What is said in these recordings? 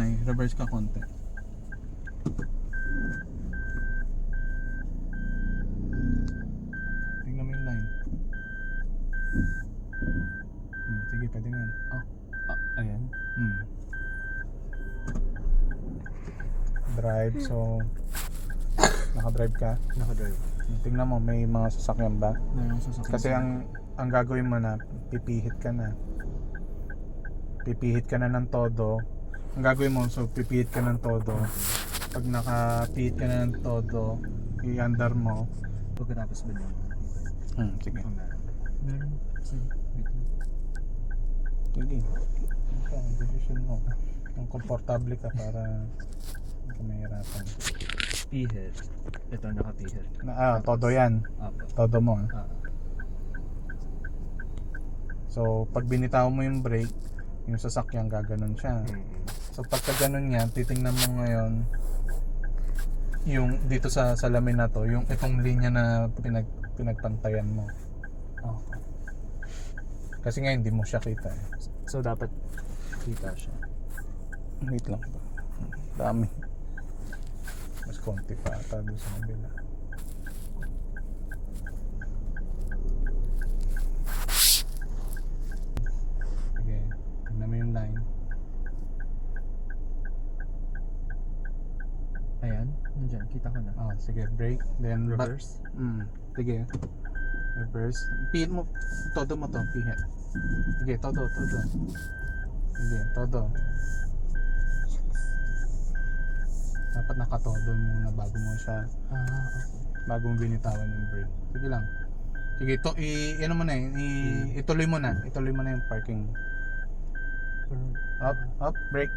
kamay, reverse ka konti. Tingnan mo yung line. Sige, pwede nga. Ayan. Drive, so naka-drive ka. Naka-drive. Tingnan mo, may mga sasakyan ba? Mayroong sasakyan. Kasi ang gagawin mo na, pipihit ka na. Pipihit ka na ng todo. Ang gagawin mo, so pipihit ka ng todo. Pag nakapihit ka na ng todo, i-under mo. Pagkatapos ba niya? Sige. Meron. Sige. Wait lang. Sige. Ito ang decision mo. Kung komportable ka para hindi ka mahirapan. Pihit. Ito, nakapihit. Todo yan. Apo. Todo mo. Ah. So, pag binitaw mo yung brake, yung sasakyan gaganon siya. So, pagka ganon yan, titingnan mo ngayon yung dito sa salamin na to, yung itong linya na pinagpantayan mo. Okay. Kasi nga hindi mo siya kita eh. So, dapat kita siya. Wait lang ba? Dami. Mas konti pa ata doon sa kabila. Sige, tignan mo yung line. Ayan. Nandyan. Kita ko na. Sige, brake. Then Reverse. Sige. Reverse. Pihit mo. Todo mo to. Pihit. Sige, todo. Sige, todo. Dapat nakatodo muna bago mo siya, Okay. bago mo binitawan yung brake. Sige lang. Sige, ano mo na ituloy mo na. Ituloy mo na yung parking. Up, brake.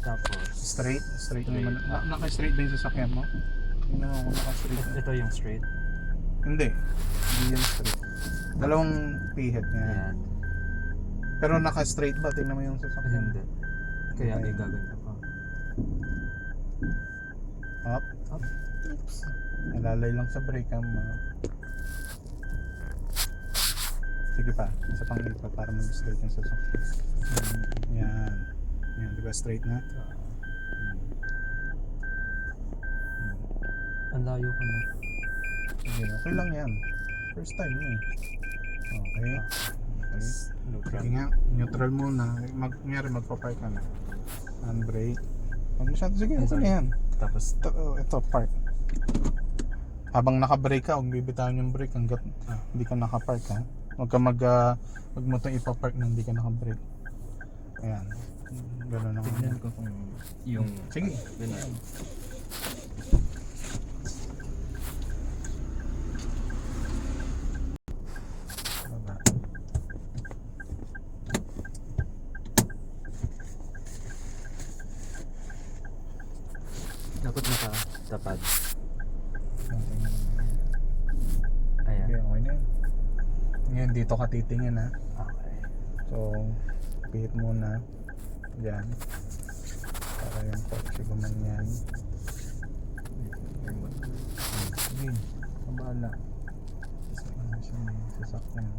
Tapos, Straight naman. Naka-straight ba yung sasakyan mo? Tingnan mo kung naka-straight na. ito yung straight. Hindi yan straight. Dalawang pihit niya. Ayan. Pero naka-straight ba? Tingnan mo yung sasakyan. Hindi. Kaya Okay. gaganto pa. Up. Oops. Nalalay lang sa brake ha. Sige pa. Isa pang lipat para mag-straight yung sasakyan. Yan. Yan, diba straight na? Ang layo ko na. Sige, okay lang yan. First time mo eh. Okay. Neutral. Sige nga, neutral muna. Kunyari magpa-park ka na. Handbrake. Pag masyado, sige, okay na yan. Tapos, Ito, park. Habang naka-brake ka, huwag bibitawan yung brake hanggat hindi ka naka-park ha. Huwag mo itong ipapark na hindi ka naka-brake. Ayan. Gano'n ako. tignan ko kung yung... Sige. Ganun. Baba. Dapat nakatapat. Okay, Ayan. okay na yan. Ngayon dito ka titingin ha. Okay. So, pihit muna. Diyan. Para yung kotse gumanyan. Sige, kabala. Ano siya may sasakyan.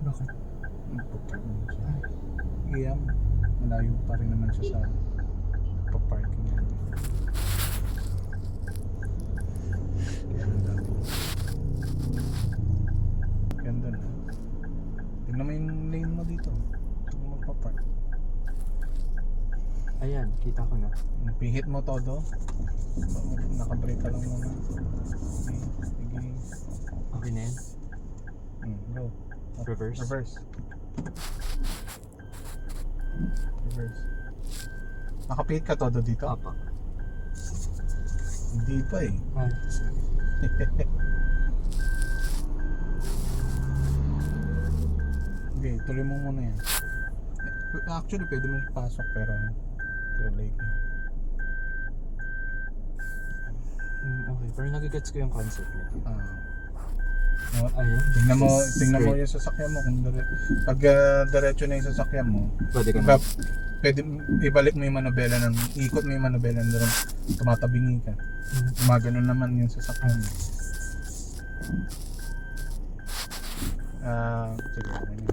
Bakit? Magpapark naman siya. Iyam, malayo pa rin naman siya sa paparking niya. Ganda. Ganda na. Tignan mo yung lane mo dito. Kung magpapark. Ayan, kita ko na. Pihit mo todo. Nakabrake ka lang muna. Okay, sige. Okay na yan? Go. Reverse? Reverse. Nakapihit ka todo dito? Apa. Hindi pa eh. Okay, tuloy mo muna yan. Actually, pwede mo pasok pero too late na. Okay, pero nagigets ko yung concept niya. Ayun. Tingnan mo yung sasakyan mo kung pag diretso na yung sasakyan mo. Pwede ka na. pwede ibalik mo yung manubela ng ikot mo yung manubela ng doon tumatabingi ka. Gumagano naman yung sasakyan. Sige, okay na yun.